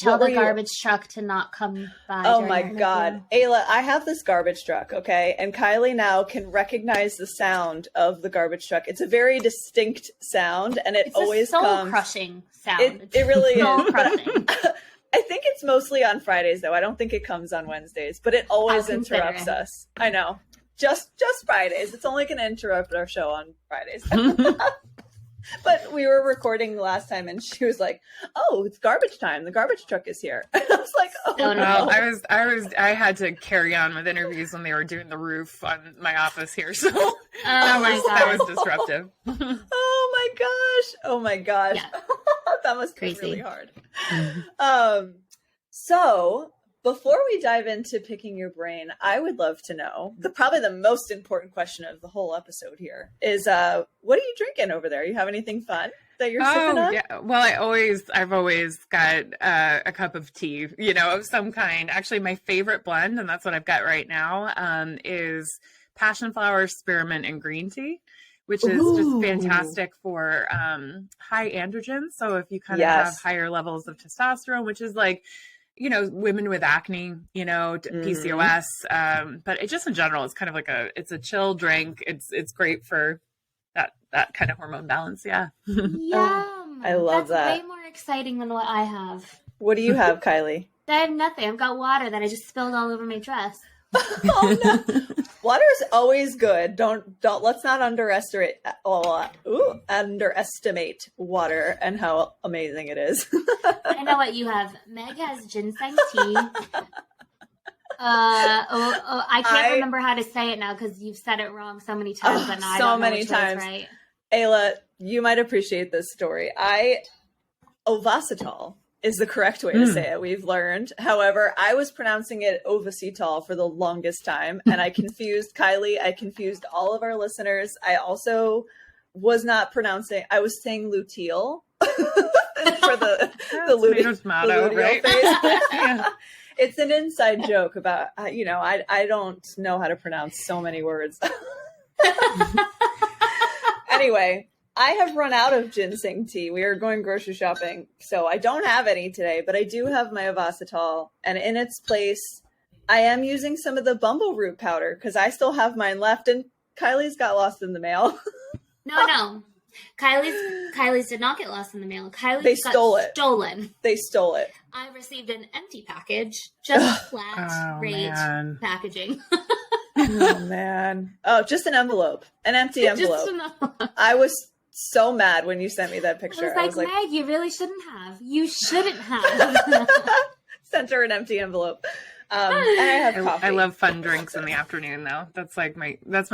Tell the garbage truck to not come by. Oh my God. Ayla, I have this garbage truck, okay? And Kylie now can recognize the sound of the garbage truck. It's a very distinct sound, and it's always comes. It's a soul-crushing sound. It really is. Soul-crushing. I think it's mostly on Fridays, though. I don't think it comes on Wednesdays, but it always interrupts us. I know. Just Fridays. It's only going to interrupt our show on Fridays. But we were recording last time, and she was like, "Oh, it's garbage time. The garbage truck is here." And I was like, "Oh no!" I had to carry on with interviews when they were doing the roof on my office here, so that was disruptive. Oh my gosh! Yeah. That must be really hard. So before we dive into picking your brain, I would love to know probably the most important question of the whole episode here is, what are you drinking over there? You have anything fun that you're sipping on? Yeah. Well, I've always got a cup of tea, of some kind. Actually, my favorite blend, and that's what I've got right now, is passion flower, spearmint, and green tea, which is just fantastic for high androgens. So if you kind of have higher levels of testosterone, which is like, women with acne, PCOS, but it just in general, it's kind of like it's a chill drink. It's great for that kind of hormone balance. Yeah. Yum. I love that. That's way more exciting than what I have. What do you have, Kylie? I have nothing. I've got water that I just spilled all over my dress. Oh no. Water is always good. Let's not underestimate water and how amazing it is. I know what you have. Meg has ginseng tea. I can't remember how to say it now because you've said it wrong so many times. But now I don't know which way it's right. Ayla, you might appreciate this story. Ovasitol is the correct way to say it, we've learned. However, I was pronouncing it Ovasitol for the longest time, and I confused Kylie. I confused all of our listeners. I also was not pronouncing, I was saying luteal for the luteal right? phase. Yeah. It's an inside joke about, I don't know how to pronounce so many words. Anyway, I have run out of ginseng tea. We are going grocery shopping, so I don't have any today, but I do have my Ovasitol, and in its place, I am using some of the bumble root powder because I still have mine left, and Kylie's got lost in the mail. No. Kylie's did not get lost in the mail. They stole it. Stolen. They stole it. I received an empty package, just flat rate packaging. Oh man! Oh, just an envelope, an empty envelope. I was so mad when you sent me that picture. I was like, Meg, you really shouldn't have. You shouldn't have. Sent her an empty envelope. And I have coffee. I love fun drinks in the afternoon, though. That's my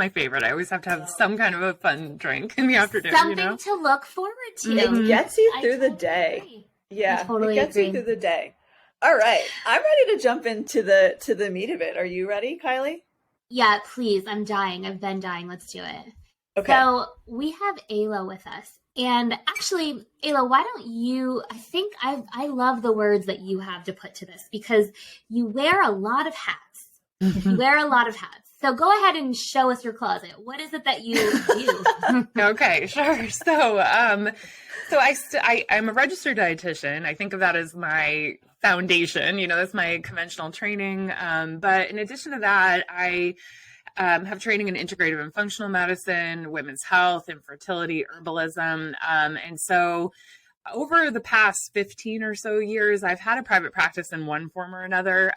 favorite. I always have to have some kind of a fun drink in the afternoon. Something to look forward to. It gets you through the day. Agree. Yeah, it gets you through the day. All right, I'm ready to jump into the meat of it. Are you ready, Kylie? Yeah, please. I'm dying. I've been dying. Let's do it. Okay. So we have Ayla with us. And actually, Ayla, why don't you, I think I love the words that you have to put to this because you wear a lot of hats. You wear a lot of hats. So go ahead and show us your closet. What is it that you do? Okay, sure. So I'm a registered dietitian. I think of that as my foundation. That's my conventional training. But in addition to that, I have training in integrative and functional medicine, women's health, infertility, herbalism. And so over the past 15 or so years, I've had a private practice in one form or another.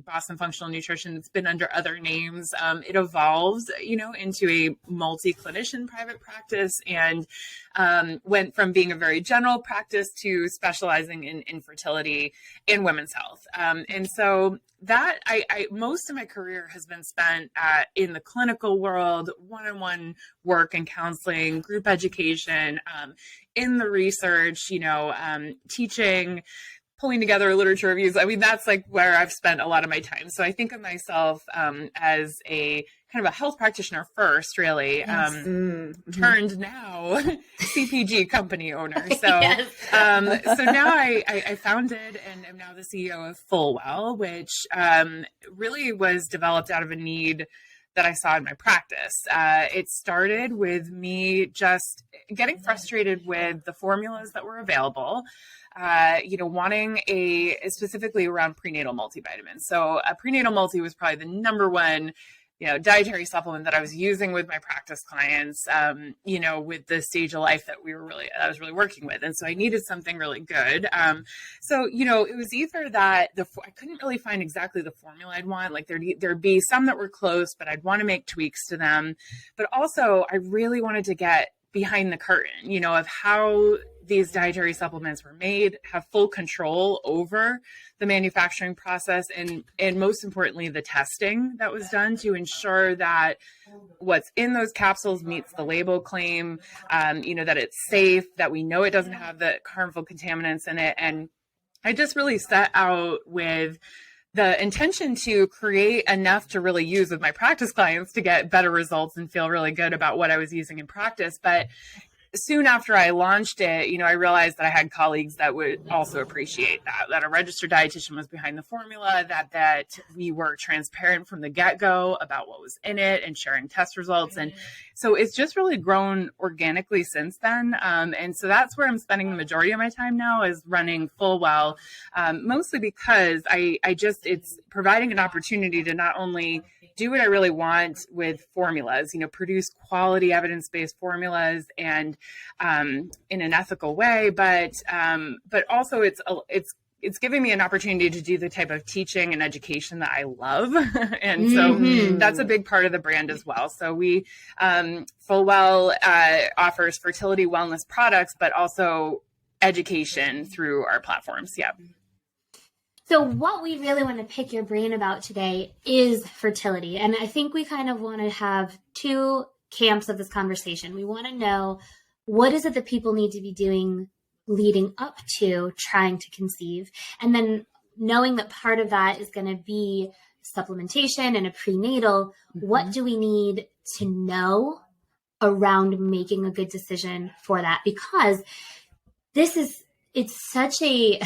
Boston Functional Nutrition, it's been under other names. It evolved, into a multi-clinician private practice and went from being a very general practice to specializing in infertility and women's health. And so that I most of my career has been spent in the clinical world, one-on-one work and counseling, group education, in the research, teaching, pulling together literature reviews. I mean, that's like where I've spent a lot of my time. So I think of myself as a kind of a health practitioner first, really, turned now CPG company owner. So, so now I founded and am now the CEO of FullWell, which really was developed out of a need that I saw in my practice. It started with me just getting frustrated with the formulas that were available. wanting specifically around prenatal multivitamins. So a prenatal multi was probably the number one dietary supplement that I was using with my practice clients, with the stage of life that I was really working with. And so I needed something really good. So it was either that I couldn't really find exactly the formula I'd want. Like there'd be some that were close, but I'd want to make tweaks to them. But also I really wanted to get behind the curtain, of how these dietary supplements were made, have full control over the manufacturing process, and most importantly, the testing that was done to ensure that what's in those capsules meets the label claim, that it's safe, that we know it doesn't have the harmful contaminants in it. And I just really set out with the intention to create enough to really use with my practice clients to get better results and feel really good about what I was using in practice. But soon after I launched it, I realized that I had colleagues that would also appreciate that a registered dietitian was behind the formula, that we were transparent from the get-go about what was in it and sharing test results. And so it's just really grown organically since then. And so that's where I'm spending the majority of my time now, is running FullWell, mostly because it's providing an opportunity to not only do what I really want with formulas, produce quality evidence-based formulas and in an ethical way, but also it's giving me an opportunity to do the type of teaching and education that I love. And so that's a big part of the brand as well. So we, FullWell offers fertility wellness products, but also education through our platforms. Yeah. So what we really want to pick your brain about today is fertility. And I think we kind of want to have two camps of this conversation. We want to know, what is it that people need to be doing leading up to trying to conceive? And then knowing that part of that is going to be supplementation and a prenatal, what do we need to know around making a good decision for that? Because it's such a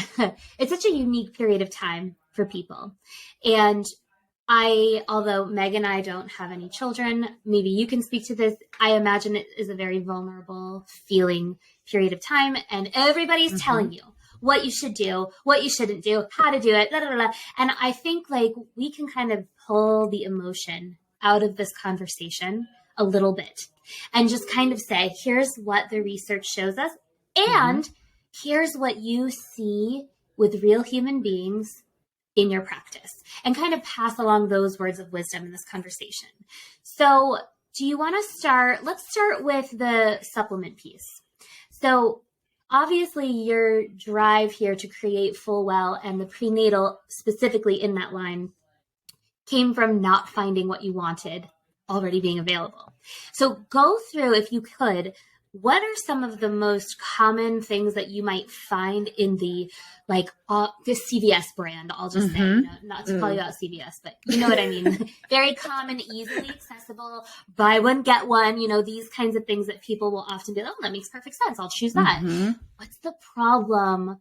unique period of time for people. And although Meg and I don't have any children, maybe you can speak to this. I imagine it is a very vulnerable feeling period of time, and everybody's telling you what you should do, what you shouldn't do, how to do it, blah, blah, blah. And I think we can kind of pull the emotion out of this conversation a little bit and just kind of say, here's what the research shows us. And here's what you see with real human beings in your practice, and kind of pass along those words of wisdom in this conversation. So do you want to start? Let's start with the supplement piece. So obviously your drive here to create FullWell and the prenatal specifically in that line came from not finding what you wanted already being available. So go through, if you could, what are some of the most common things that you might find in the this CVS brand? I'll just say, not to call you out CVS, but you know what I mean. Very common, easily accessible, buy one, get one, these kinds of things that people will often be like, oh, that makes perfect sense. I'll choose that. What's the problem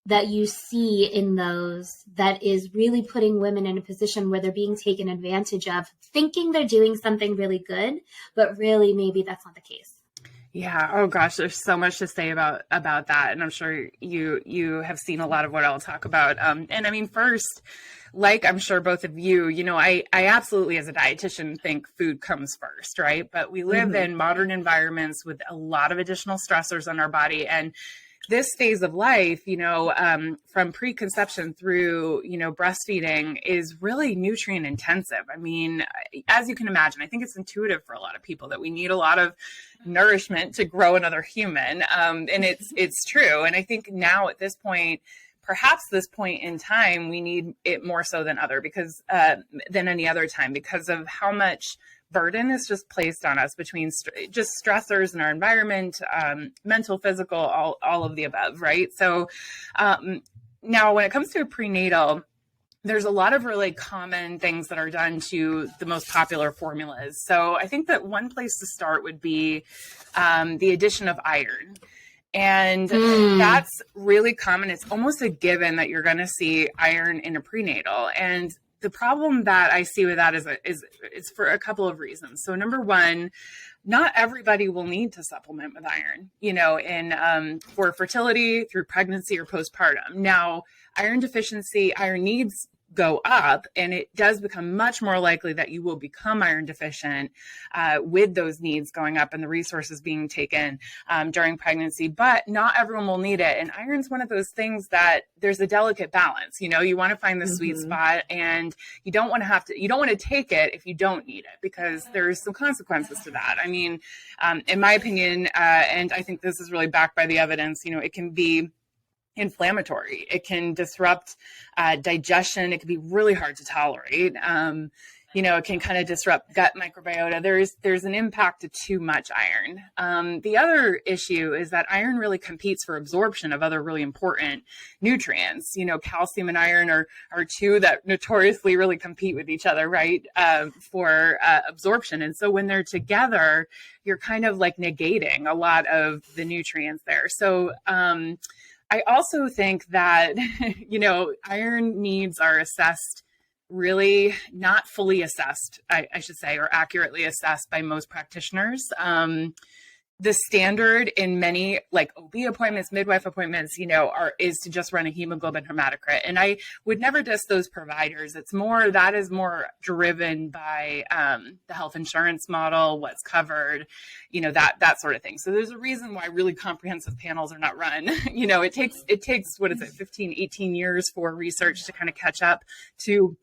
that you see in those that is really putting women in a position where they're being taken advantage of, thinking they're doing something really good, but really maybe that's not the case? Yeah. Oh gosh, there's so much to say about that. And I'm sure you have seen a lot of what I'll talk about. And I mean, first, like I'm sure both of you, I absolutely as a dietitian think food comes first, right? But we live in modern environments with a lot of additional stressors on our body. And this phase of life, from preconception through, breastfeeding is really nutrient intensive. I mean, as you can imagine, I think it's intuitive for a lot of people that we need a lot of nourishment to grow another human. And it's true. And I think now at this point, perhaps this point in time, we need it more so than than any other time, because of how much burden is just placed on us between just stressors in our environment, mental, physical, all of the above, right? So now when it comes to a prenatal, there's a lot of really common things that are done to the most popular formulas. So I think that one place to start would be the addition of iron. And that's really common. It's almost a given that you're going to see iron in a prenatal. And the problem that I see with that is it's for a couple of reasons. So number one, not everybody will need to supplement with iron, for fertility, through pregnancy, or postpartum. Now, iron deficiency, iron needs go up, and it does become much more likely that you will become iron deficient with those needs going up and the resources being taken during pregnancy, but not everyone will need it. And iron's one of those things that there's a delicate balance. You want to find the sweet spot, and you don't want to take it if you don't need it, because there's some consequences to that. I mean, in my opinion, and I think this is really backed by the evidence, it can be inflammatory. It can disrupt digestion. It can be really hard to tolerate. It can kind of disrupt gut microbiota. There's an impact to too much iron. The other issue is that iron really competes for absorption of other really important nutrients. Calcium and iron are two that notoriously really compete with each other, right? For absorption. And so when they're together, you're kind of like negating a lot of the nutrients there. So, I also think that, iron needs are assessed, really not fully assessed, I should say, or accurately assessed by most practitioners. The standard in many like OB appointments, midwife appointments, is to just run a hemoglobin hematocrit. And I would never diss those providers. That is more driven by the health insurance model, what's covered, that sort of thing. So there's a reason why really comprehensive panels are not run. It takes, 15, 18 years for research to kind of catch up to,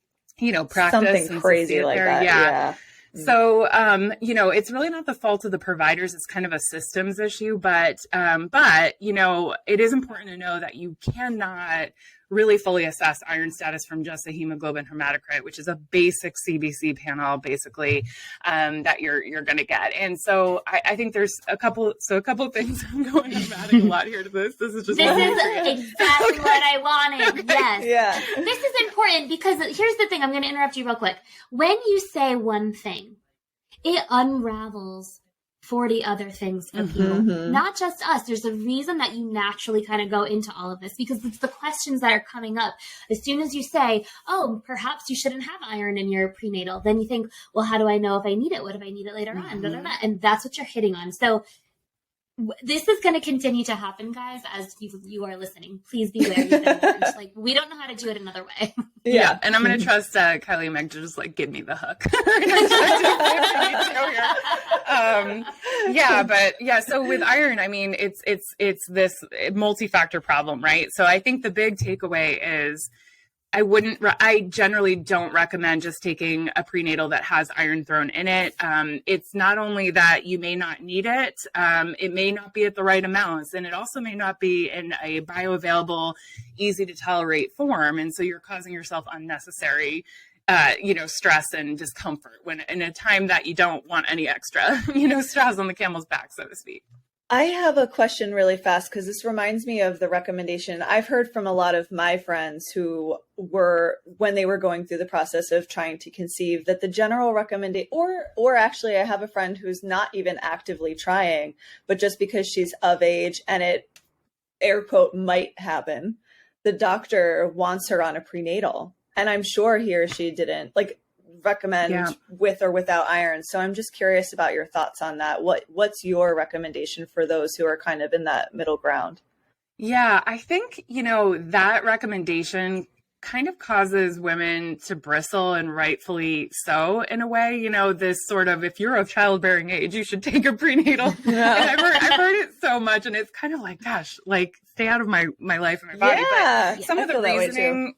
practice. Something crazy like that. Yeah. So, it's really not the fault of the providers. It's kind of a systems issue, but, it is important to know that you cannot really fully assess iron status from just a hemoglobin hematocrit, which is a basic CBC panel, basically, that you're going to get. And so I think there's a couple of things. I'm adding a lot here to this. This is exactly what I wanted. Yes. Yeah. This is important because here's the thing. I'm going to interrupt you real quick. When you say one thing, it unravels 40 other things for people, not just us. There's a reason that you naturally kind of go into all of this, because it's the questions that are coming up. As soon as you say, oh, perhaps you shouldn't have iron in your prenatal, then you think, well, how do I know if I need it? What if I need it later on? Da, da, da. And that's what you're hitting on. So this is going to continue to happen, guys, as you are listening. Please be wary. Like, we don't know how to do it another way. Yeah. And I'm going to trust Kylie and Meg to just give me the hook. So with iron, I mean, it's this multi-factor problem, right? So I think the big takeaway is I generally don't recommend just taking a prenatal that has iron thrown in it. It's not only that you may not need it, it may not be at the right amounts, and it also may not be in a bioavailable, easy to tolerate form. And so you're causing yourself unnecessary stress and discomfort when in a time that you don't want any extra, straws on the camel's back, so to speak. I have a question really fast, because this reminds me of the recommendation I've heard from a lot of my friends who were, when they were going through the process of trying to conceive, that the general recommendation, or actually I have a friend who's not even actively trying, but just because she's of age and it, air quote, might happen, the doctor wants her on a prenatal. And I'm sure he or she didn't recommend with or without iron. So I'm just curious about your thoughts on that. What's your recommendation for those who are kind of in that middle ground? Yeah, I think, that recommendation kind of causes women to bristle, and rightfully so in a way. This sort of, if you're of childbearing age, you should take a prenatal. Yeah. And I've heard it so much, and it's kind of like, gosh, stay out of my life and my body. Yeah, but some of the reasoning,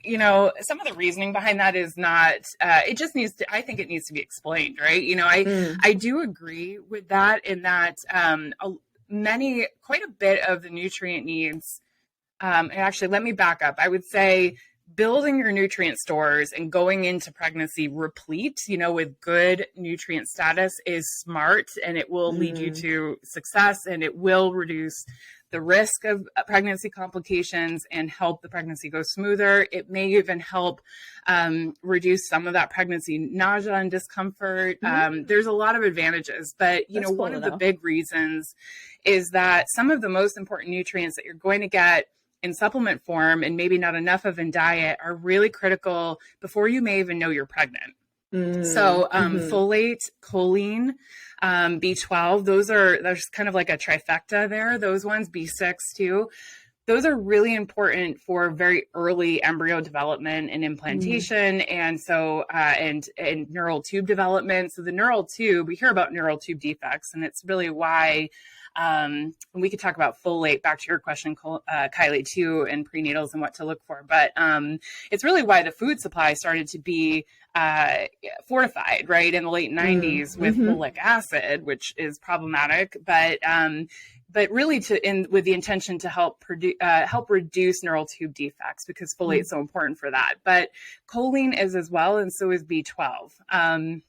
some of the reasoning behind that is not, it just needs to, I think it needs to be explained, right? I do agree with that, in that quite a bit of the nutrient needs, and actually let me back up. I would say building your nutrient stores and going into pregnancy replete, with good nutrient status is smart, and it will lead you to success, and it will reduce the risk of pregnancy complications and help the pregnancy go smoother. It may even help reduce some of that pregnancy nausea and discomfort. There's a lot of advantages, but one of the big reasons is that some of the most important nutrients that you're going to get in supplement form, and maybe not enough of in diet, are really critical before you may even know you're pregnant. So folate, choline, B12, there's kind of like a trifecta there. Those ones, B6 too. Those are really important for very early embryo development and implantation, and so and neural tube development. So the neural tube, we hear about neural tube defects, and it's really why. And we could talk about folate, back to your question, Kylie, too, and prenatals and what to look for. But it's really why the food supply started to be fortified, right, in the late 90s with folic acid, which is problematic. But really with the intention to help reduce neural tube defects, because folate is so important for that. But choline is as well, and so is B12. And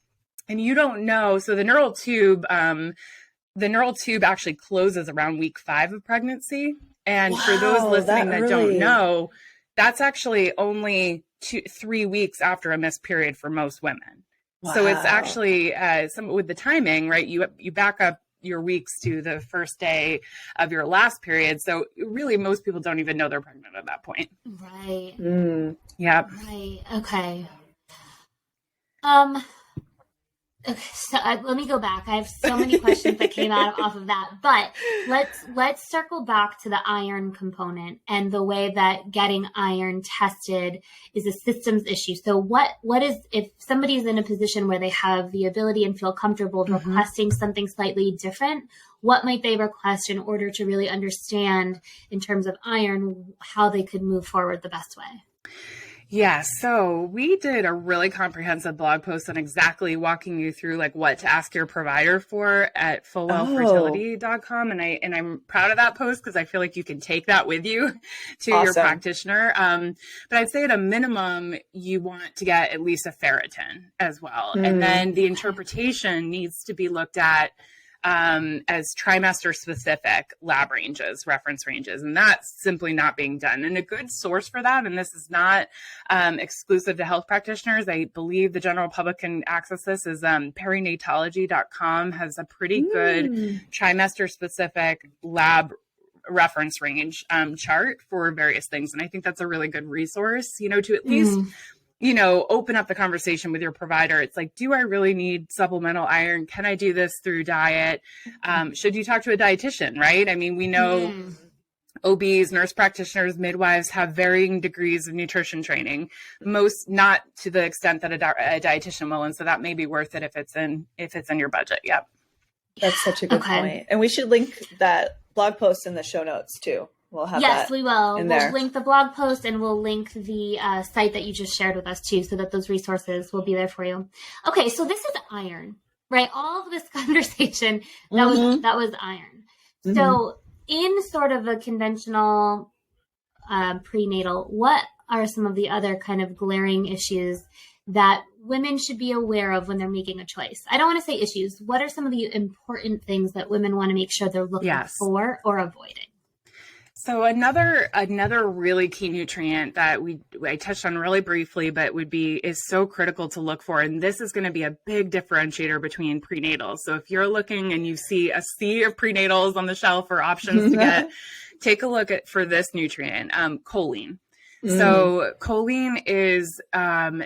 you don't know, so the neural tube actually closes around week 5 of pregnancy. And for those listening that don't know, that's actually only 3 weeks after a missed period for most women. Wow. So it's actually with the timing, right? You back up your weeks to the first day of your last period. So really most people don't even know they're pregnant at that point. Right. Yeah. Right. Okay. Okay, so let me go back. I have so many questions that came off of that, but let's circle back to the iron component and the way that getting iron tested is a systems issue. So what is, if somebody's in a position where they have the ability and feel comfortable requesting something slightly different, what might they request in order to really understand in terms of iron, how they could move forward the best way? Yeah, so we did a really comprehensive blog post on exactly walking you through like what to ask your provider for at FullWellFertility.com. And I'm proud of that post because I feel like you can take that with you to your practitioner. But I'd say at a minimum, you want to get at least a ferritin as well. And then the interpretation needs to be looked at as trimester specific lab ranges, reference ranges, and that's simply not being done. And a good source for that, and this is not exclusive to health practitioners, I believe the general public can access this, is perinatology.com has a pretty good trimester specific lab reference range chart for various things. And I think that's a really good resource, to at least open up the conversation with your provider. It's like, do I really need supplemental iron? Can I do this through diet? Should you talk to a dietitian, right? I mean, we know OBs, nurse practitioners, midwives have varying degrees of nutrition training, most not to the extent that a dietitian will. And so that may be worth it if it's in your budget. Yep. That's such a good point. And we should link that blog post in the show notes too. We'll have yes, we will. We'll link the blog post and we'll link the site that you just shared with us too, so that those resources will be there for you. Okay, so this is iron, right? All of this conversation that was iron. So in sort of a conventional prenatal, what are some of the other kind of glaring issues that women should be aware of when they're making a choice? I don't want to say issues. What are some of the important things that women want to make sure they're looking for or avoiding? So another really key nutrient that I touched on really briefly, but is so critical to look for, and this is going to be a big differentiator between prenatals. So if you're looking and you see a sea of prenatals on the shelf or options to get, take a look for this nutrient, choline. So choline is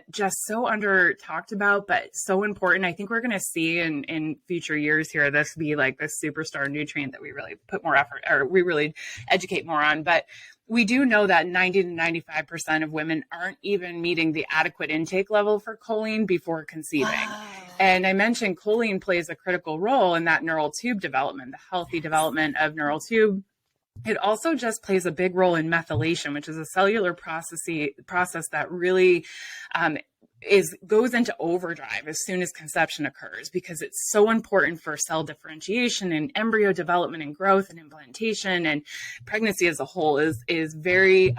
just so under talked about, but so important. I think we're going to see in future years here, this be like this superstar nutrient that we really put more effort, or we really educate more on. But we do know that 90 to 95% of women aren't even meeting the adequate intake level for choline before conceiving. Wow. And I mentioned choline plays a critical role in that neural tube development, the healthy development of neural tube. It also just plays a big role in methylation, which is a cellular process that really goes into overdrive as soon as conception occurs, because it's so important for cell differentiation and embryo development and growth and implantation, and pregnancy as a whole is very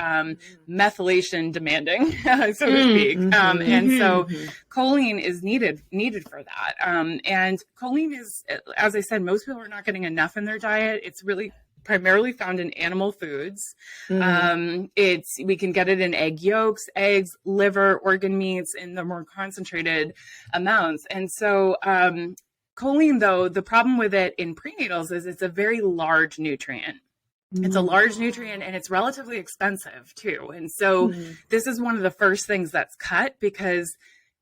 methylation demanding, so to speak. And so choline is needed for that. And choline is, as I said, most people are not getting enough in their diet. It's really primarily found in animal foods. We can get it in egg yolks, eggs, liver, organ meats in the more concentrated amounts. And so choline, though, the problem with it in prenatals is it's a very large nutrient. It's a large nutrient and it's relatively expensive too. And so this is one of the first things that's cut, because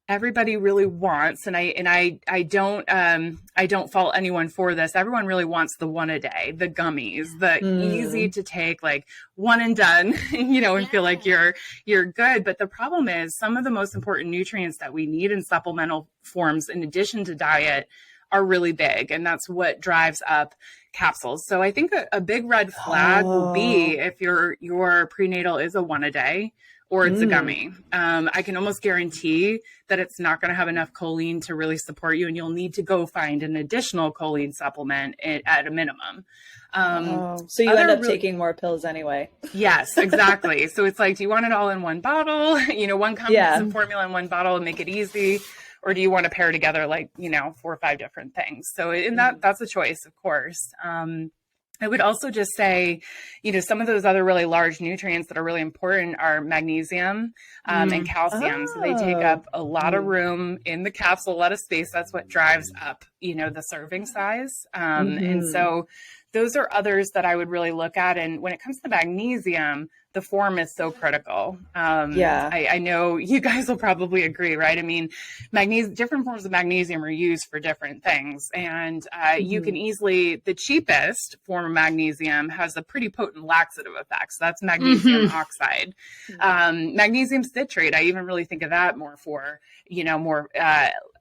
everybody really wants, and I don't fault anyone for this. Everyone really wants the one a day, the gummies, the easy to take, like one and done, and feel like you're good. But the problem is some of the most important nutrients that we need in supplemental forms, in addition to diet, are really big. And that's what drives up capsules. So I think a big red flag will be if your prenatal is a one a day, or it's a gummy. I can almost guarantee that it's not going to have enough choline to really support you, and you'll need to go find an additional choline supplement at a minimum. So you end up taking more pills anyway. Yes, exactly. So it's like, do you want it all in one bottle? One comprehensive formula in one bottle and make it easy? Or do you want to pair together 4 or 5 different things? So that's a choice, of course. I would also just say, some of those other really large nutrients that are really important are magnesium and calcium. So they take up a lot of room in the capsule, a lot of space. That's what drives up, the serving size. And so those are others that I would really look at. And when it comes to magnesium, the form is so critical. I know you guys will probably agree, right? I mean, different forms of magnesium are used for different things. And you can easily, the cheapest form of magnesium has a pretty potent laxative effect. So that's magnesium oxide. Magnesium citrate, I even really think of that more for, more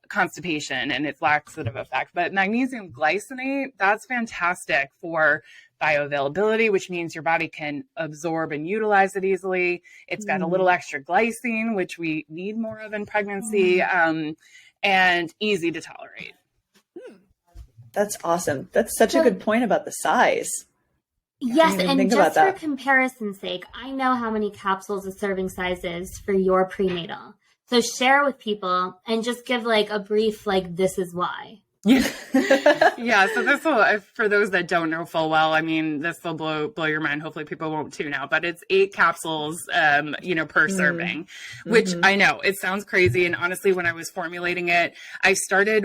constipation and its laxative effect. But magnesium glycinate, that's fantastic for bioavailability, which means your body can absorb and utilize it easily. It's got a little extra glycine, which we need more of in pregnancy, and easy to tolerate. That's awesome. That's such a good point about the size. Yes, and just for comparison's sake, I know how many capsules a serving size is for your prenatal. So share with people and just give a brief, this is why. Yeah. So this will, for those that don't know FullWell, I mean, this will blow your mind. Hopefully people won't tune out, but it's 8 capsules, per serving, which I know it sounds crazy. And honestly, when I was formulating it,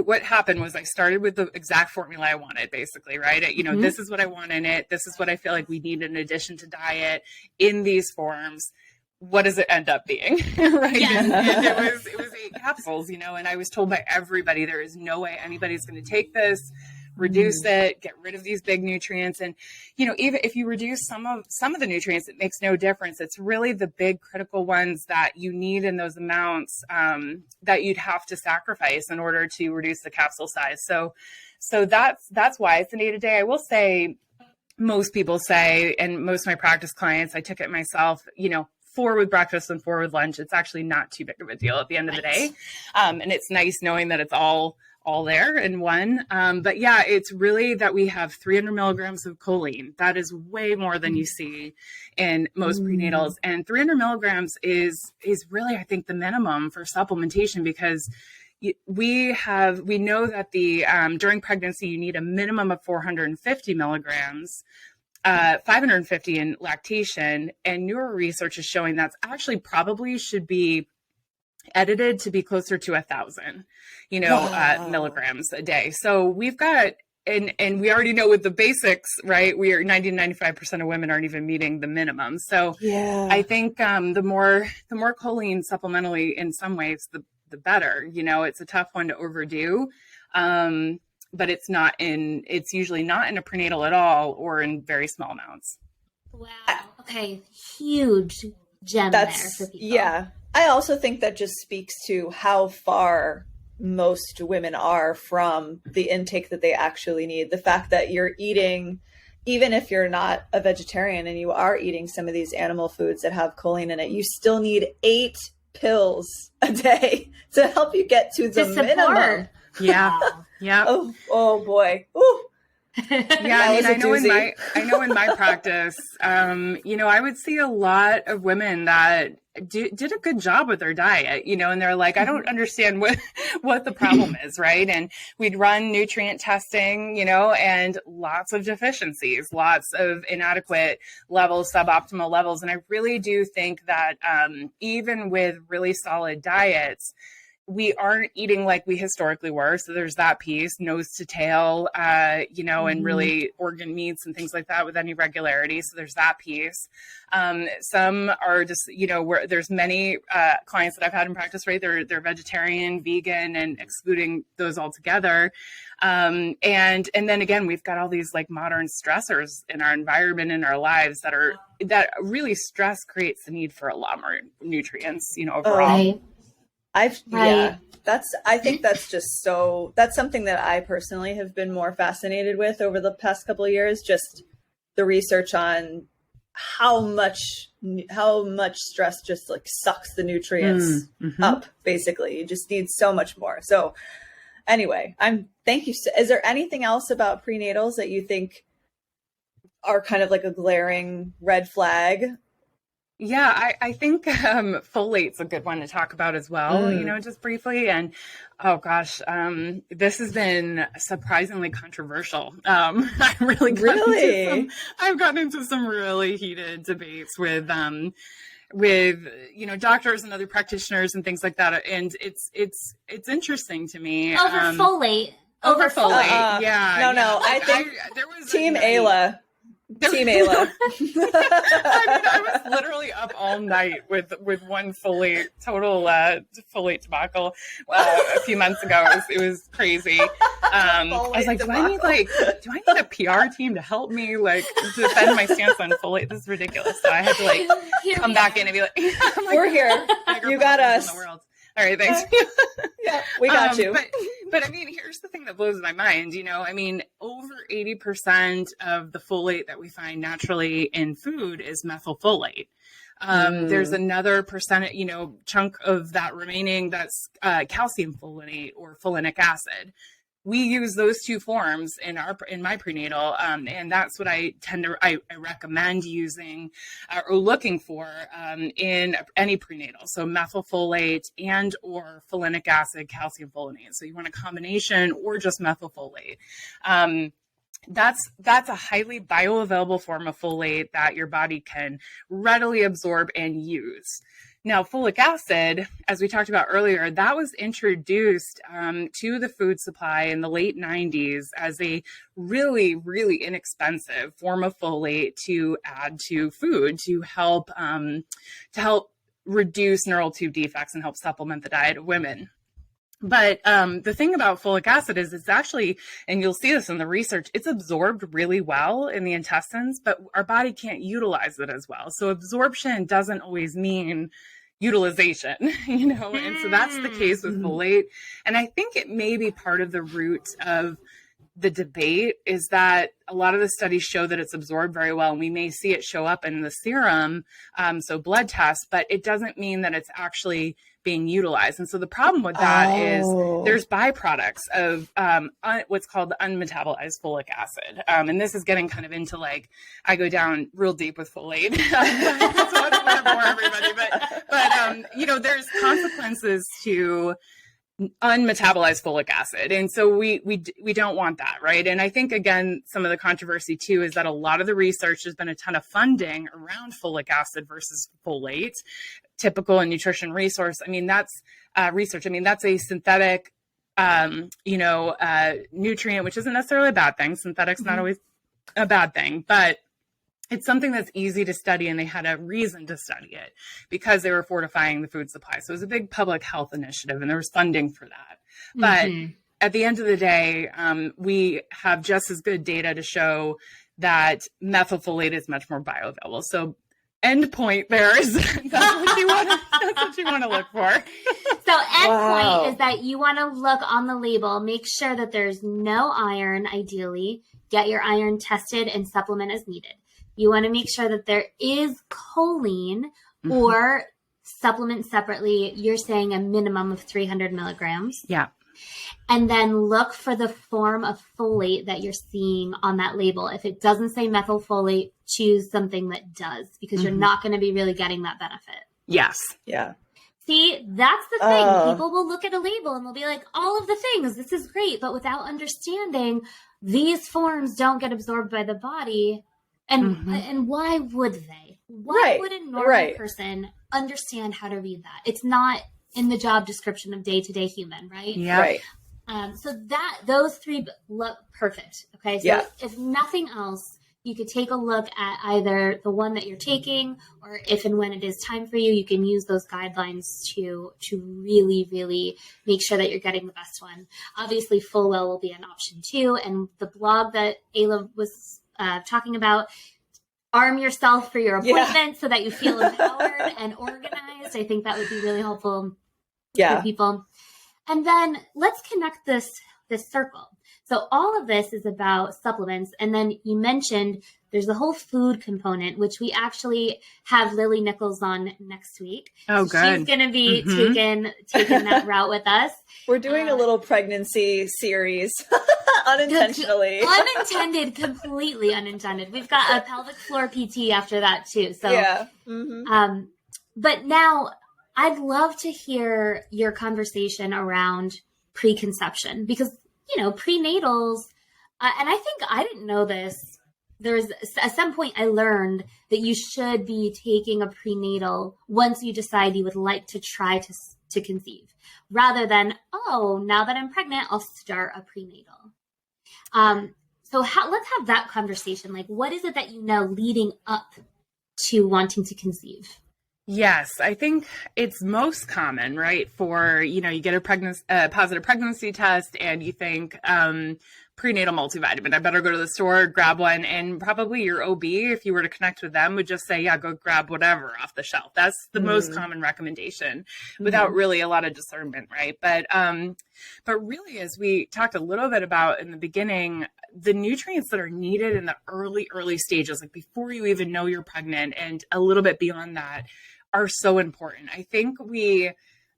what happened was I started with the exact formula I wanted, basically, right? This is what I want in it. This is what I feel like we need in addition to diet in these forms. What does it end up being? Right. And it was 8 capsules, and I was told by everybody, there is no way anybody's going to take this, reduce it, get rid of these big nutrients. And, even if you reduce some of the nutrients, it makes no difference. It's really the big critical ones that you need in those amounts, that you'd have to sacrifice in order to reduce the capsule size. So that's why it's an 8 a day. I will say, most people say, and most of my practice clients, I took it myself, 4 with breakfast and 4 with lunch. It's actually not too big of a deal at the end of the day. And it's nice knowing that it's all there in one. But yeah, it's really that we have 300 milligrams of choline. That is way more than you see in most prenatals. And 300 milligrams is really, I think, the minimum for supplementation, because we know that during pregnancy, you need a minimum of 450 milligrams. 550 in lactation, and newer research is showing that's actually probably should be edited to be closer to 1,000, milligrams a day. So we've got, and we already know with the basics, right? We are 95% of women aren't even meeting the minimum. So I think the more choline supplementally in some ways, the better. It's a tough one to overdo. But it's usually not in a prenatal at all, or in very small amounts. Wow. Okay. Huge gem there for people. Yeah. I also think that just speaks to how far most women are from the intake that they actually need. The fact that you're eating, even if you're not a vegetarian and you are eating some of these animal foods that have choline in it, you still need 8 pills a day to help you get to the minimum. Yeah. Yeah. Oh boy. Ooh. Yeah. I know in my practice, I would see a lot of women that did a good job with their diet, and they're like, I don't understand what the problem is. Right. And we'd run nutrient testing, and lots of deficiencies, lots of inadequate levels, suboptimal levels. And I really do think that, even with really solid diets, we aren't eating like we historically were. So there's that piece, nose to tail, and really organ meats and things like that with any regularity. So there's that piece. Some are just, where there's many clients that I've had in practice, right? They're vegetarian, vegan, and excluding those altogether. And then again, we've got all these like modern stressors in our environment, in our lives that really stress creates the need for a lot more nutrients, overall. I think that's something that I personally have been more fascinated with over the past couple of years, just the research on how much stress just like sucks the nutrients up. Basically, you just need so much more. So anyway, thank you. Is there anything else about prenatals that you think are kind of like a glaring red flag? Yeah, I think folate's a good one to talk about as well, just briefly. And oh gosh, this has been surprisingly controversial. I've gotten into some really heated debates with doctors and other practitioners and things like that. And it's interesting to me. Folate. Over folate. No. I think there was Team Ayla. Team Ayla. I was literally up all night with one folate debacle a few months ago. It was crazy. I was like, do I need a PR team to help me defend my stance on folate? This is ridiculous. So I had to come back in and be like, we're here. You got us. All right, thanks. Yeah, we got you. But I mean, here's the thing that blows my mind. Over 80% of the folate that we find naturally in food is methylfolate. There's another percentage, chunk of that remaining that's calcium folate or folinic acid. We use those two forms in my prenatal, and that's what I recommend using or looking for in any prenatal. So methylfolate and or folinic acid, calcium folate. So you want a combination or just methylfolate. That's a highly bioavailable form of folate that your body can readily absorb and use. Now, folic acid, as we talked about earlier, that was introduced to the food supply in the late 90s as a really, really inexpensive form of folate to add to food to help reduce neural tube defects and help supplement the diet of women. But the thing about folic acid is it's actually, and you'll see this in the research, it's absorbed really well in the intestines, but our body can't utilize it as well. So absorption doesn't always mean utilization, and so that's the case with folate. And I think it may be part of the root of the debate is that a lot of the studies show that it's absorbed very well, and we may see it show up in the serum, so blood tests, but it doesn't mean that it's actually being utilized. And so the problem with that is there's byproducts of what's called the unmetabolized folic acid. And this is getting kind of into I go down real deep with folate. That's what I bore everybody. But there's consequences to unmetabolized folic acid. And so we don't want that, right? And I think, again, some of the controversy too is that a lot of the research, there's been a ton of funding around folic acid versus folate. Typical in nutrition resource. I mean, that's research. I mean, that's a synthetic, nutrient, which isn't necessarily a bad thing. Synthetic's not always a bad thing, but it's something that's easy to study, and they had a reason to study it because they were fortifying the food supply. So it was a big public health initiative, and there was funding for that. But at the end of the day, we have just as good data to show that methylfolate is much more bioavailable. So end point there is that's what you want to look for. So end point is that you want to look on the label, make sure that there's no iron, ideally. Get your iron tested and supplement as needed. You want to make sure that there is choline or supplement separately. You're saying a minimum of 300 milligrams. Yeah. And then look for the form of folate that you're seeing on that label. If it doesn't say methylfolate, choose something that does, because you're not going to be really getting that benefit. Yes. Yeah. See, that's the thing. People will look at a label and they'll be like, all of the things, this is great. But without understanding, these forms don't get absorbed by the body. And why would they? Why would a normal person understand how to read that? It's not in the job description of day-to-day human, right? Yeah. Right. So those three look perfect. Okay. So if nothing else, you could take a look at either the one that you're taking, or if and when it is time for you, you can use those guidelines to really, really make sure that you're getting the best one. Obviously, FullWell will be an option too. And the blog that Ayla was talking about, arm yourself for your appointment so that you feel empowered and organized. I think that would be really helpful for people. And then let's connect this circle. So all of this is about supplements. And then you mentioned there's the whole food component, which we actually have Lily Nichols on next week. Oh, so good. She's going to be taking that route with us. We're doing a little pregnancy series unintentionally. Unintended, completely unintended. We've got a pelvic floor PT after that too. So, but now I'd love to hear your conversation around preconception, because prenatals, and I think I didn't know this. At some point I learned that you should be taking a prenatal once you decide you would like to try to conceive, rather than, now that I'm pregnant, I'll start a prenatal. So let's have that conversation. Like, what is it that you know leading up to wanting to conceive? Yes, I think it's most common, right? For, you get a positive pregnancy test and you think, prenatal multivitamin, I better go to the store, grab one. And probably your OB, if you were to connect with them, would just say, go grab whatever off the shelf. That's the most common recommendation without really a lot of discernment, right? But really, as we talked a little bit about in the beginning, the nutrients that are needed in the early stages, like before you even know you're pregnant and a little bit beyond that, are so important. I think we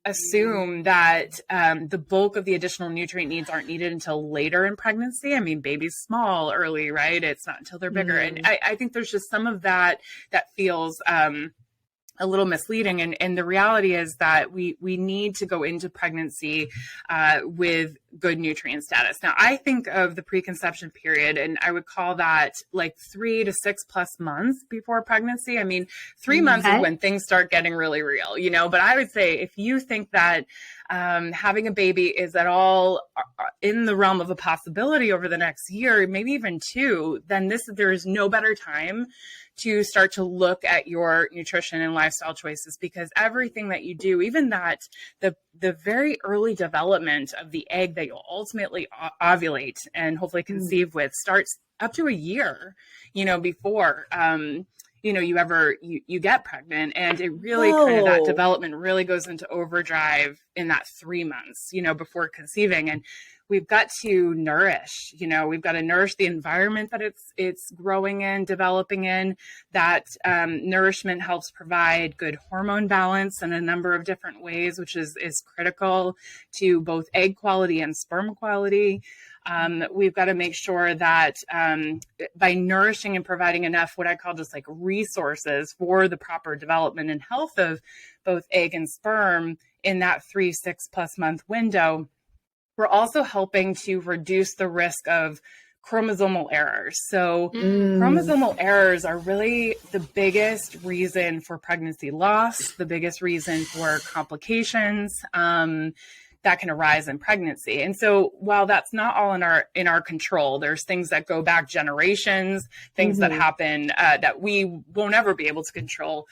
assume that the bulk of the additional nutrient needs aren't needed until later in pregnancy. I mean, baby's small early, right? It's not until they're bigger. And I think there's just some of that feels a little misleading. And the reality is that we need to go into pregnancy with good nutrient status. Now, I think of the preconception period, and I would call that like 3 to 6+ months before pregnancy. I mean, 3 months is when things start getting really real, but I would say if you think that having a baby is at all in the realm of a possibility over the next year, maybe even 2, then there is no better time to start to look at your nutrition and lifestyle choices, because everything that you do, even that the very early development of the egg that you'll ultimately ovulate and hopefully conceive with, starts up to a year, before you get pregnant. And it really that development really goes into overdrive in that 3 months, before conceiving. And we've got to nourish, we've got to nourish the environment that it's growing in, developing in. That nourishment helps provide good hormone balance in a number of different ways, which is critical to both egg quality and sperm quality. We've got to make sure that by nourishing and providing enough, what I call just like resources for the proper development and health of both egg and sperm in that 3-6+ month window, we're also helping to reduce the risk of chromosomal errors. So chromosomal errors are really the biggest reason for pregnancy loss, the biggest reason for complications that can arise in pregnancy. And so while that's not all in our control, there's things that go back generations, things that happen that we won't ever be able to control.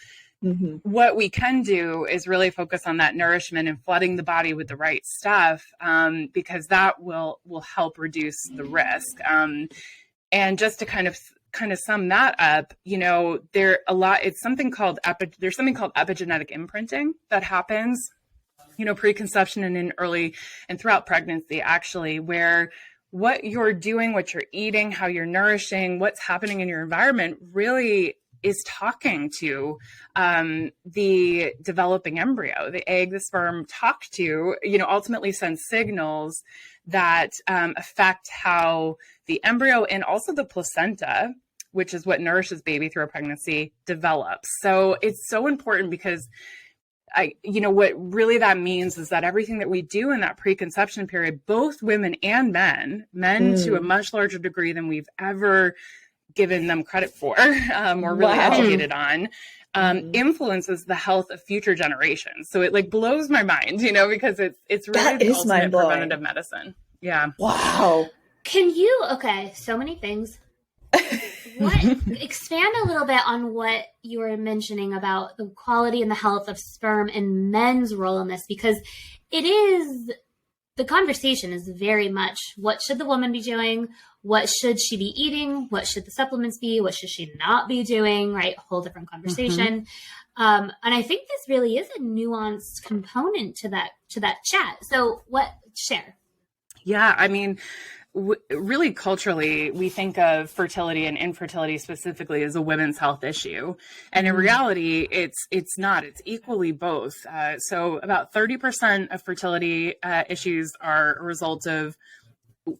What we can do is really focus on that nourishment and flooding the body with the right stuff, because that will help reduce the risk. And just to kind of sum that up, there's something called epigenetic imprinting that happens, preconception and in early and throughout pregnancy, actually, where what you're doing, what you're eating, how you're nourishing, what's happening in your environment really is talking to the developing embryo. The egg, the sperm talk to, ultimately send signals that affect how the embryo and also the placenta, which is what nourishes baby through a pregnancy, develops. So it's so important, because what really that means is that everything that we do in that preconception period, both women and men to a much larger degree than we've ever given them credit for, or really educated on, influences the health of future generations. So it like blows my mind, you know, because it's really That the is ultimate mind-blowing. preventative medicine. Yeah. Wow. Okay, so many things. Expand a little bit on what you were mentioning about the quality and the health of sperm and men's role in this, because the conversation is very much, what should the woman be doing? What should she be eating? What should the supplements be? What should she not be doing? Right? Whole different conversation. And I think this really is a nuanced component to that chat. So share? Yeah. I mean, really culturally, we think of fertility and infertility specifically as a women's health issue. And in reality, it's not. It's equally both. So about 30% of fertility issues are a result of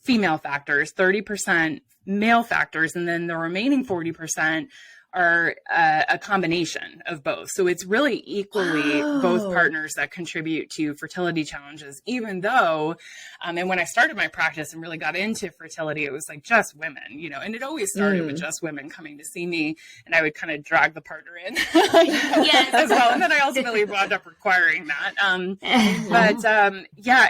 female factors, 30% male factors, and then the remaining 40% are a combination of both. So it's really equally both partners that contribute to fertility challenges, even though, and when I started my practice and really got into fertility, it was like just women, you know, and it always started with just women coming to see me, and I would kind of drag the partner in Yes. as well. And then I ultimately wound up requiring that.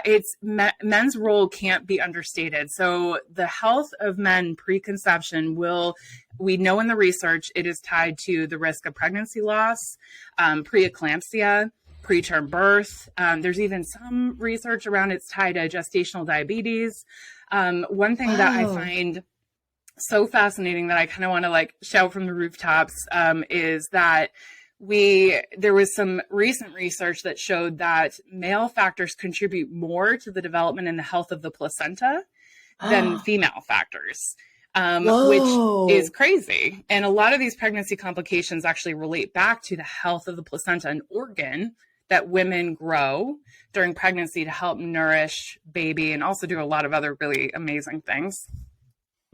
It's men's role can't be understated. So the health of men pre-conception we know in the research, it is tied to the risk of pregnancy loss, preeclampsia, preterm birth. There's even some research around it's tied to gestational diabetes. One thing that I find so fascinating that I kind of want to like shout from the rooftops is that there was some recent research that showed that male factors contribute more to the development and the health of the placenta than female factors. Which is crazy. And a lot of these pregnancy complications actually relate back to the health of the placenta, an organ that women grow during pregnancy to help nourish baby and also do a lot of other really amazing things.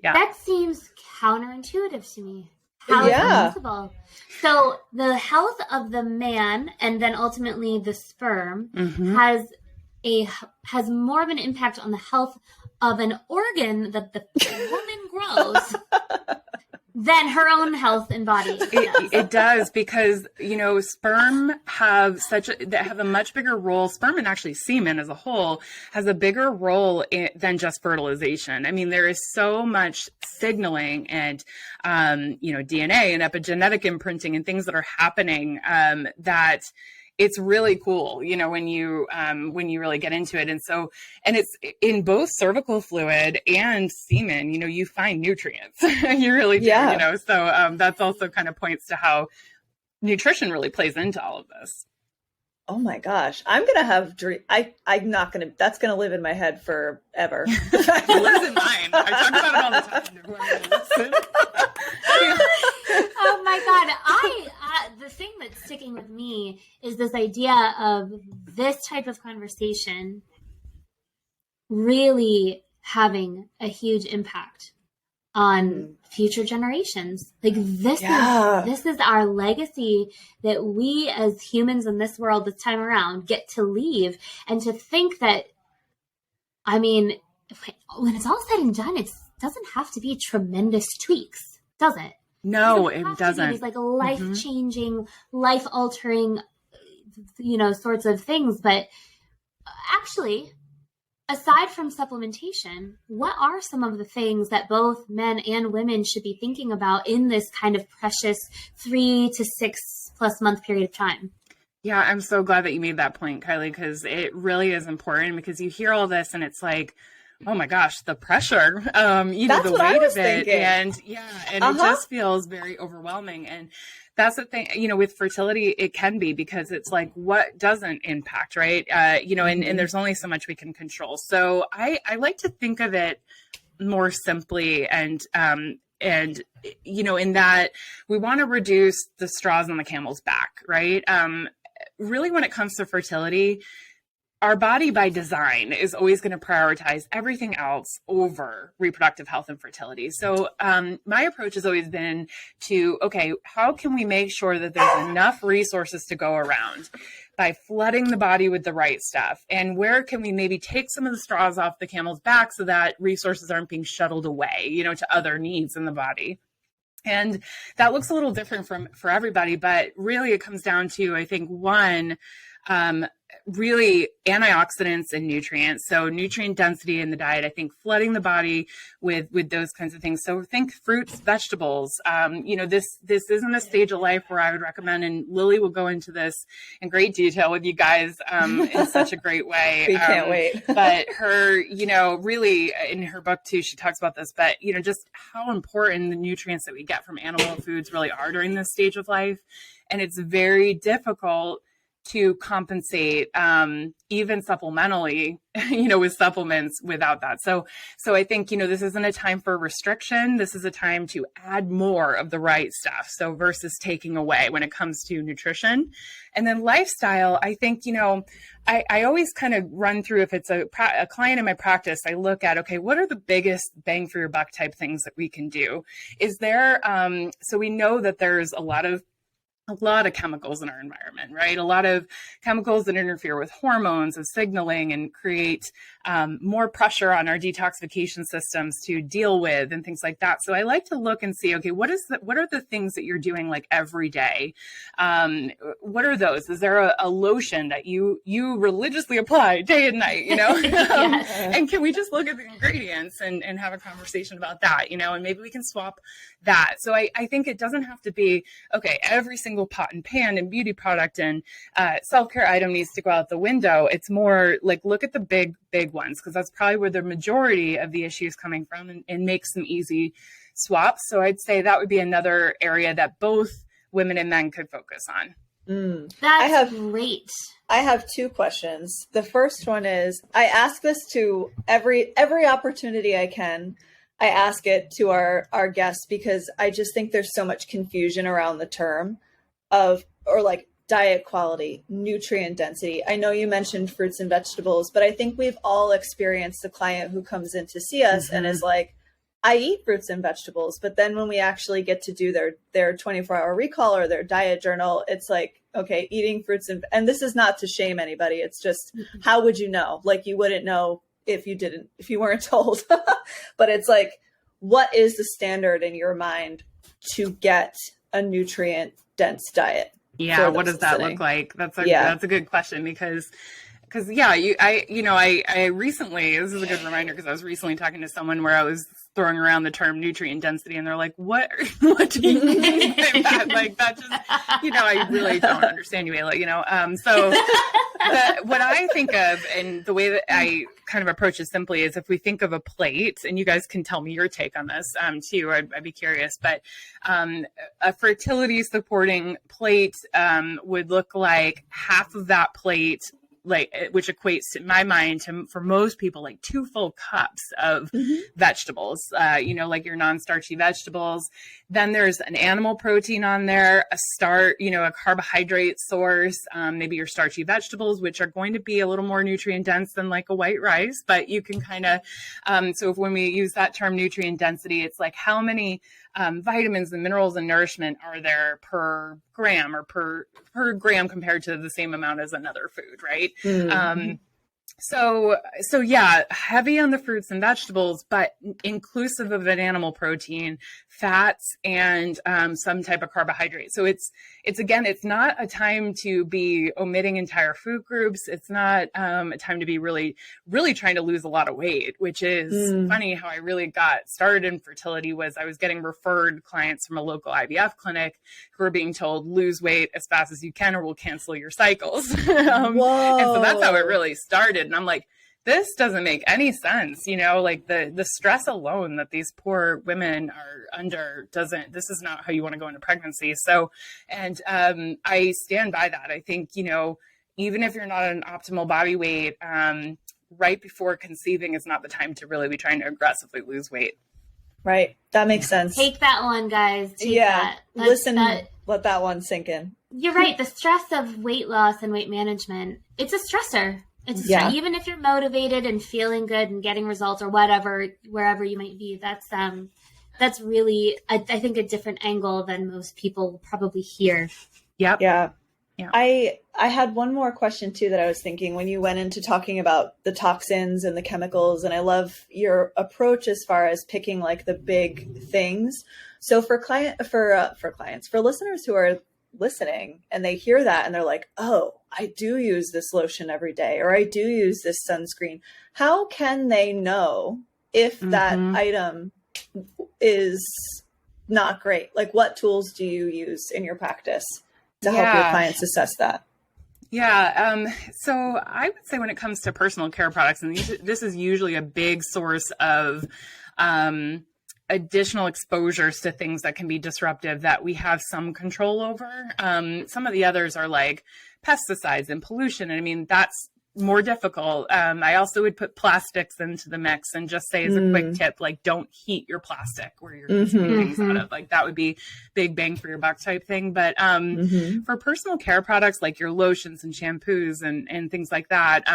Yeah. That seems counterintuitive to me. How is that possible? So the health of the man and then ultimately the sperm has more of an impact on the health of an organ that the woman grows than her own health and body. It does, because, you know, sperm have a much bigger role. Sperm and actually semen as a whole has a bigger role than just fertilization. I mean, there is so much signaling and, DNA and epigenetic imprinting and things that are happening that it's really cool, you know, when you really get into it. And it's in both cervical fluid and semen, you know, you find nutrients. You really do, you know, so that's also kind of points to how nutrition really plays into all of this. Oh my gosh. I'm going to have I'm not going to, that's going to live in my head forever. It lives in mine. I talk about it all the time. Oh my God. The thing that's sticking with me is this idea of this type of conversation really having a huge impact on future generations. Like this is our legacy that we as humans in this world this time around get to leave. And to think that, I mean, when it's all said and done, it doesn't have to be tremendous tweaks, does it? No, it doesn't. These like life-changing, life-altering, you know, sorts of things. But actually, aside from supplementation, what are some of the things that both men and women should be thinking about in this kind of precious 3 to 6+ month period of time? Yeah, I'm so glad that you made that point, Kylie, because it really is important, because you hear all this and it's like, oh my gosh, the pressure, the weight of it. Thinking. And it just feels very overwhelming. And that's the thing, you know, with fertility, it can be, because it's like, what doesn't impact, right? And there's only so much we can control. So I like to think of it more simply and, you know, in that we want to reduce the straws on the camel's back, right? Really, when it comes to fertility, our body by design is always going to prioritize everything else over reproductive health and fertility. So my approach has always been to, okay, how can we make sure that there's enough resources to go around by flooding the body with the right stuff? And where can we maybe take some of the straws off the camel's back so that resources aren't being shuttled away, you know, to other needs in the body? And that looks a little different for everybody, but really it comes down to, I think, one, really antioxidants and nutrients. So nutrient density in the diet, I think flooding the body with those kinds of things. So think fruits, vegetables. This isn't a stage of life where I would recommend, and Lily will go into this in great detail with you guys in such a great way. We can't wait. But her, really in her book too, she talks about this, but just how important the nutrients that we get from animal foods really are during this stage of life. And it's very difficult to compensate, even supplementally, with supplements without that. So I think, this isn't a time for restriction. This is a time to add more of the right stuff. So versus taking away when it comes to nutrition. And then lifestyle, I think, I always kind of run through, if it's a client in my practice, I look at, okay, what are the biggest bang for your buck type things that we can do? Is there, so we know that there's a lot of chemicals in our environment, right? A lot of chemicals that interfere with hormones and signaling and create more pressure on our detoxification systems to deal with and things like that. So I like to look and see, okay, what are the things that you're doing like every day? What are those? Is there a lotion that you religiously apply day and night, Yes. And can we just look at the ingredients and have a conversation about that, and maybe we can swap that. So I think it doesn't have to be, okay, every single pot and pan and beauty product and self-care item needs to go out the window. It's more like, look at the big ones, because that's probably where the majority of the issue is coming from, and make some easy swaps. So I'd say that would be another area that both women and men could focus on. That's great. I have two questions. The first one is, I ask this to every opportunity I can. I ask it to our guests, because I just think there's so much confusion around the term like diet quality, nutrient density. I know you mentioned fruits and vegetables, but I think we've all experienced the client who comes in to see us and is like, I eat fruits and vegetables. But then when we actually get to do their 24-hour recall or their diet journal, it's like, okay, eating fruits and this is not to shame anybody. It's just, how would you know? Like, you wouldn't know if you weren't told. But it's like, what is the standard in your mind to get a nutrient dense diet? Yeah. What does that look like? That's a good question, because I recently, this is a good reminder, because I was recently talking to someone where I was throwing around the term nutrient density, and they're like, what do you mean by that? Like, that just, I really don't understand you, Ayla, so what I think of, and the way that I kind of approach it simply, is if we think of a plate, and you guys can tell me your take on this too, I'd be curious, but a fertility supporting plate would look like half of that plate, which equates in my mind to, for most people, like 2 full cups of vegetables, like your non-starchy vegetables. Then there's an animal protein on there, a carbohydrate source, maybe your starchy vegetables, which are going to be a little more nutrient dense than like a white rice, but you can kind of, so when we use that term nutrient density, it's like how many vitamins and minerals and nourishment are there per gram or per gram compared to the same amount as another food, right? So yeah, heavy on the fruits and vegetables, but inclusive of an animal protein, fats, and some type of carbohydrate. So it's again, it's not a time to be omitting entire food groups. It's not a time to be really, really trying to lose a lot of weight, which is funny. How I really got started in fertility was I was getting referred clients from a local IVF clinic who were being told, lose weight as fast as you can or we'll cancel your cycles. And so that's how it really started. And I'm like, this doesn't make any sense, like the stress alone that these poor women are under this is not how you want to go into pregnancy. So, and I stand by that. I think, even if you're not at an optimal body weight, right before conceiving is not the time to really be trying to aggressively lose weight. Right. That makes sense. Take that one, guys. Take that. Let that one sink in. You're right. The stress of weight loss and weight management, it's a stressor. Even if you're motivated and feeling good and getting results or whatever, wherever you might be, that's really, I think, a different angle than most people probably hear. Yep. Yeah. Yeah. I had one more question too that I was thinking when you went into talking about the toxins and the chemicals, and I love your approach as far as picking like the big things. So for listeners who are listening and they hear that and they're like, oh, I do use this lotion every day, or I do use this sunscreen. How can they know if that item is not great? Like, what tools do you use in your practice to help your clients assess that? Yeah. So I would say when it comes to personal care products, and this is usually a big source of additional exposures to things that can be disruptive that we have some control over. Some of the others are like pesticides and pollution. And I mean, that's more difficult. I also would put plastics into the mix and just say as a quick tip, like don't heat your plastic where you're consuming things out of. Like that would be big bang for your buck type thing. But for personal care products like your lotions and shampoos and things like that,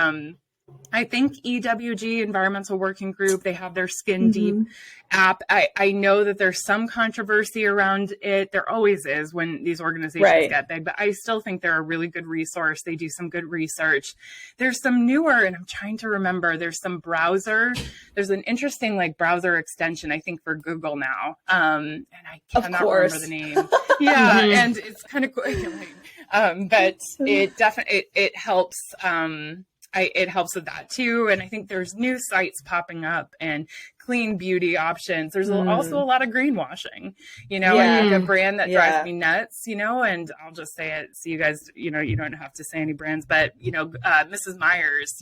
I think EWG, Environmental Working Group, they have their Skin Deep app. I know that there's some controversy around it. There always is when these organizations get big, but I still think they're a really good resource. They do some good research. There's some newer, and I'm trying to remember, there's an interesting like browser extension, I think for Google now. And I cannot remember the name. And it's kind of cool. But it definitely, it helps, it helps with that too. And I think there's new sites popping up and clean beauty options. There's also a lot of greenwashing, I think a brand that drives me nuts, and I'll just say it. So you guys, you don't have to say any brands, but Mrs. Myers,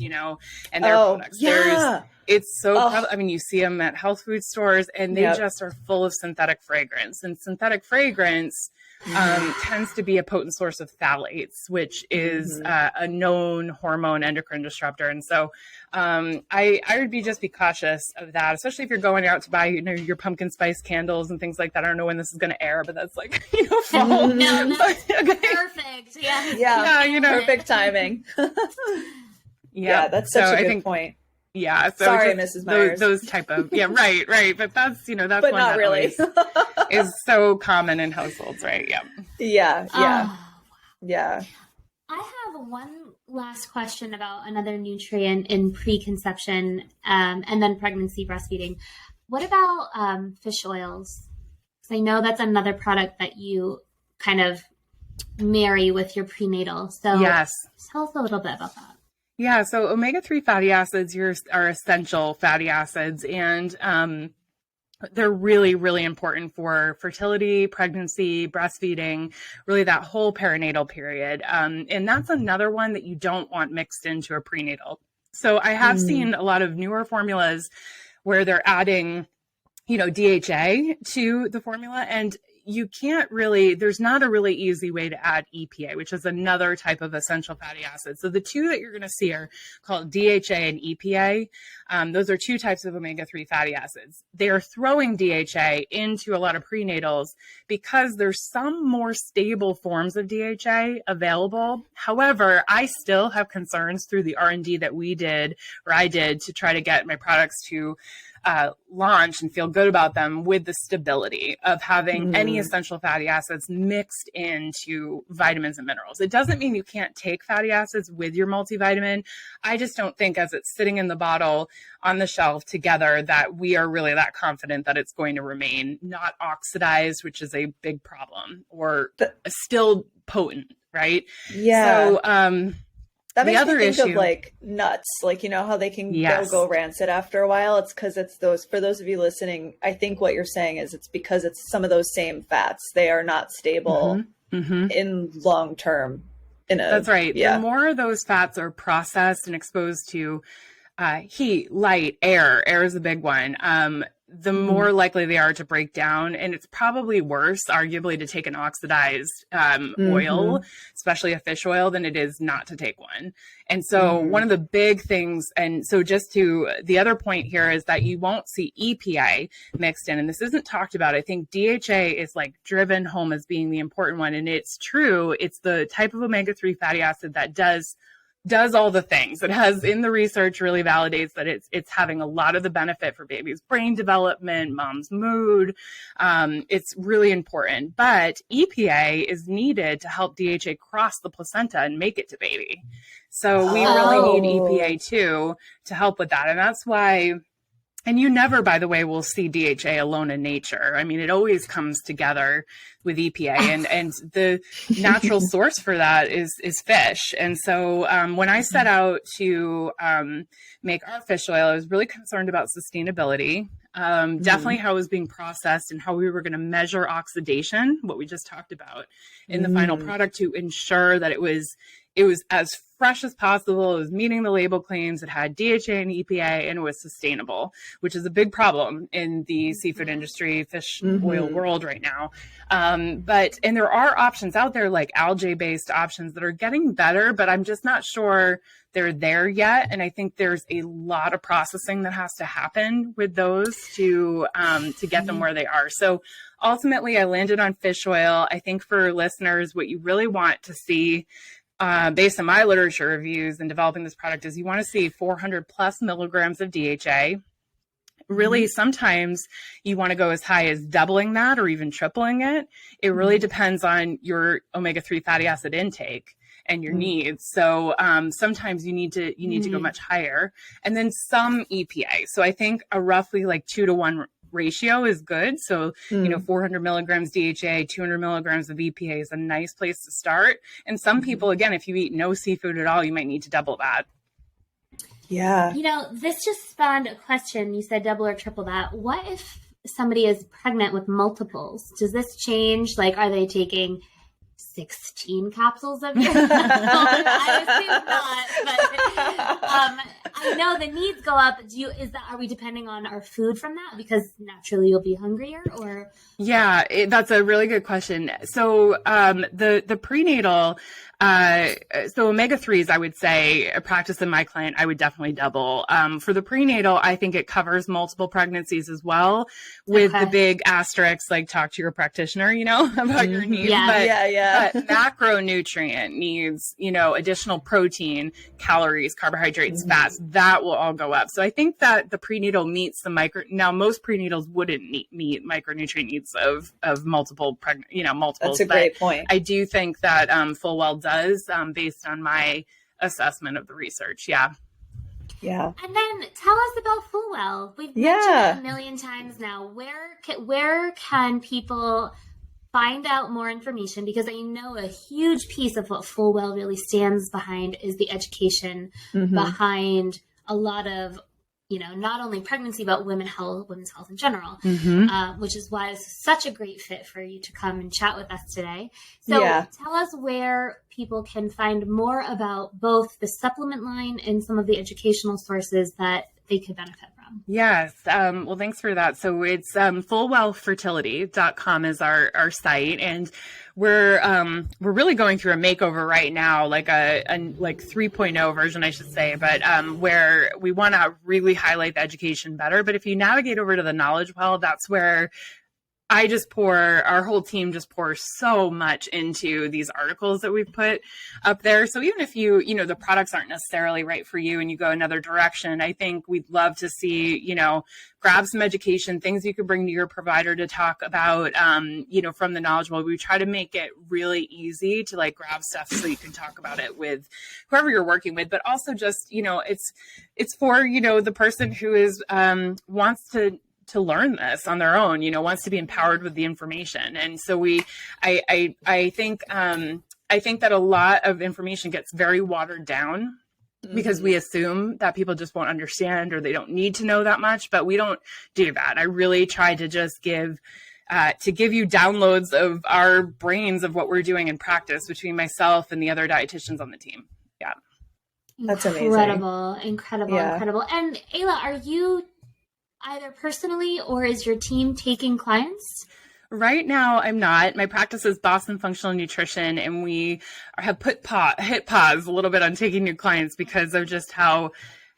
and their products, it's so, I mean, you see them at health food stores and they just are full of synthetic fragrance, and synthetic fragrance tends to be a potent source of phthalates, which is a known hormone endocrine disruptor. And so I would just be cautious of that, especially if you're going out to buy, your pumpkin spice candles and things like that. I don't know when this is going to air, but that's like, fall. No, that's perfect. Perfect timing. That's such a good point. Yeah. So sorry, Mrs. Myers. Those type of, right. But that's, that's but one not that really is so common in households, right? Yeah. I have one last question about another nutrient in preconception and then pregnancy breastfeeding. What about fish oils? Because I know that's another product that you kind of marry with your prenatal. So tell us a little bit about that. Yeah, so omega-3 fatty acids are essential fatty acids, and they're really, really important for fertility, pregnancy, breastfeeding, really that whole perinatal period. And that's another one that you don't want mixed into a prenatal. So I have seen a lot of newer formulas where they're adding, DHA to the formula, and you can't really, there's not a really easy way to add EPA, which is another type of essential fatty acid. So the two that you're going to see are called DHA and EPA. Those are two types of omega-3 fatty acids. They are throwing DHA into a lot of prenatals because there's some more stable forms of DHA available. However, I still have concerns through the R&D that I did to try to get my products to launch and feel good about them with the stability of having any essential fatty acids mixed into vitamins and minerals. It doesn't mean you can't take fatty acids with your multivitamin. I just don't think as it's sitting in the bottle on the shelf together that we are really that confident that it's going to remain not oxidized, which is a big problem, or still potent, right? Yeah. So, that makes me think of like nuts, like, how they can go rancid after a while. It's because it's for those of you listening, I think what you're saying is it's because it's some of those same fats. They are not stable in long term. That's right. The more those fats are processed and exposed to heat, light, air is a big one. The more likely they are to break down. And it's probably worse, arguably, to take an oxidized oil, especially a fish oil, than it is not to take one. And so one of the big things, and so the other point here is that you won't see EPA mixed in, and this isn't talked about. I think DHA is like driven home as being the important one. And it's true. It's the type of omega-3 fatty acid that does does all the things. It has, in the research, really validates that it's having a lot of the benefit for baby's brain development, mom's mood. It's really important. But EPA is needed to help DHA cross the placenta and make it to baby. So we really need EPA too to help with that. And that's why, and you never, by the way, will see DHA alone in nature. I mean, it always comes together with EPA, and the natural source for that is fish. And so when I set out to make our fish oil, I was really concerned about sustainability. Definitely how it was being processed and how we were going to measure oxidation, what we just talked about, in the final product to ensure that it was as fresh as possible. It was meeting the label claims. It had DHA and EPA, and it was sustainable, which is a big problem in the seafood industry, fish oil world right now. And there are options out there, like algae-based options that are getting better, but I'm just not sure they're there yet. And I think there's a lot of processing that has to happen with those to get them where they are. So ultimately, I landed on fish oil. I think for listeners, what you really want to see, based on my literature reviews and developing this product, is you want to see 400 plus milligrams of DHA. Really, sometimes you want to go as high as doubling that or even tripling it. It really depends on your omega-3 fatty acid intake and your needs. So sometimes you need to go much higher, and then some EPA. So I think a roughly like 2-to-1 ratio is good. So, 400 milligrams DHA, 200 milligrams of EPA is a nice place to start. And some people, again, if you eat no seafood at all, you might need to double that. Yeah. This just spawned a question. You said double or triple that. What if somebody is pregnant with multiples? Does this change? Like, are they taking 16 capsules of your I assume not, but I know the needs go up. Are we depending on our food from that? Because naturally you'll be hungrier, or? Yeah, that's a really good question. So the prenatal, so omega-3s, I would say, a practice in my client, I would definitely double. For the prenatal, I think it covers multiple pregnancies as well, with the big asterisks, like talk to your practitioner, about your needs. But macronutrient needs, additional protein, calories, carbohydrates, fats, that will all go up. So I think that the prenatal meets the now most prenatals wouldn't meet micronutrient needs of multiple multiples. That's a great point. I do think that FullWell does, based on my assessment of the research. Yeah. And then tell us about FullWell. We've mentioned it a million times now. Where can people find out more information? Because I know a huge piece of what FullWell really stands behind is the education behind a lot of, not only pregnancy, but women's health in general, which is why it's such a great fit for you to come and chat with us today. So tell us where people can find more about both the supplement line and some of the educational sources that they could benefit from. Yes. Well, thanks for that. So it's FullWellFertility.com is our site, and we're really going through a makeover right now, like a 3.0 version, I should say, but where we want to really highlight the education better. But if you navigate over to the Knowledge Well, that's where our whole team just pours so much into these articles that we've put up there. So even if the products aren't necessarily right for you and you go another direction, I think we'd love to see, grab some education, things you could bring to your provider to talk about, from the Knowledge Well. We try to make it really easy to grab stuff so you can talk about it with whoever you're working with, but also just, it's for, the person who is, wants to learn this on their own, wants to be empowered with the information. And so I think that a lot of information gets very watered down because we assume that people just won't understand or they don't need to know that much, but we don't do that. I really try to just give you downloads of our brains of what we're doing in practice between myself and the other dietitians on the team. Yeah. That's amazing. Incredible. And Ayla, are you either personally or is your team taking clients? Right now, I'm not. My practice is Boston Functional Nutrition, and we have hit pause a little bit on taking new clients because of just how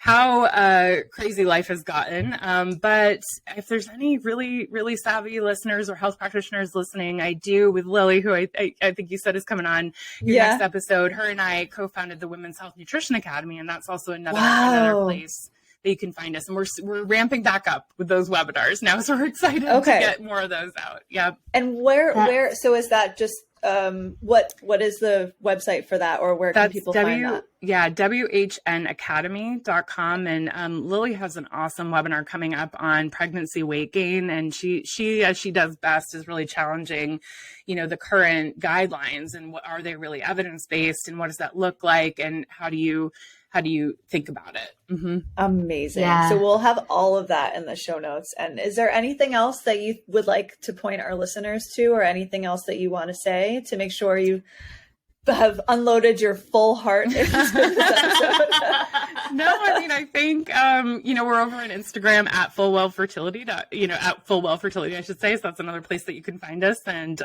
how crazy life has gotten. But if there's any really, really savvy listeners or health practitioners listening, I do with Lily, who I think you said is coming on your next episode. Her and I co-founded the Women's Health Nutrition Academy, and that's also another place that you can find us. And we're ramping back up with those webinars now, so we're excited to get more of those out. Yeah. And where? So is that just what is the website for that, or where can people find that? Yeah, WHNacademy.com. And Lily has an awesome webinar coming up on pregnancy weight gain. And she, as she does best, is really challenging, the current guidelines and what are they really evidence-based and what does that look like and how do you think about it? Mm-hmm. Amazing. Yeah. So we'll have all of that in the show notes. And is there anything else that you would like to point our listeners to, or anything else that you want to say to make sure you have unloaded your full heart into this episode? No, I think, we're over on Instagram at FullWell Fertility, at FullWell Fertility, I should say. So that's another place that you can find us. And,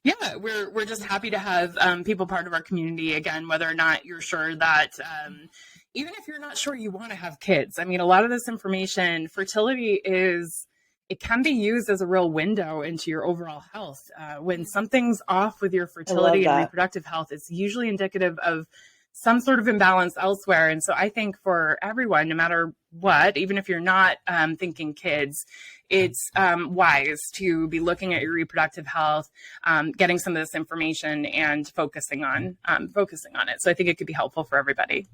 yeah, we're just happy to have people part of our community, again, whether or not you're sure that, even if you're not sure you want to have kids. I mean, a lot of this information, fertility it can be used as a real window into your overall health. When something's off with your fertility and reproductive health, it's usually indicative of some sort of imbalance elsewhere. And so I think for everyone, no matter what, even if you're not thinking kids, it's wise to be looking at your reproductive health, getting some of this information and focusing on it. So I think it could be helpful for everybody.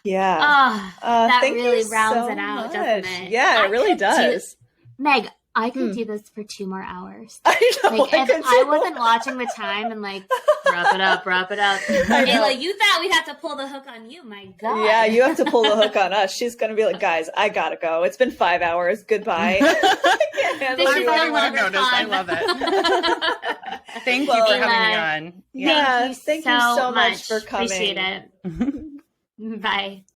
Yeah. That really rounds it out, doesn't it? Yeah, it really does. Meg, I could do this for 2 more hours. I know. If I wasn't watching the time and wrap it up. Ayla, you thought we'd have to pull the hook on you. My God. Yeah, you have to pull the hook on us. She's going to be like, guys, I got to go. It's been 5 hours. Goodbye. I can't handle I you probably would have noticed. I love it. Thank you for having me on. Yeah, thank you so much for coming. Appreciate it. Bye.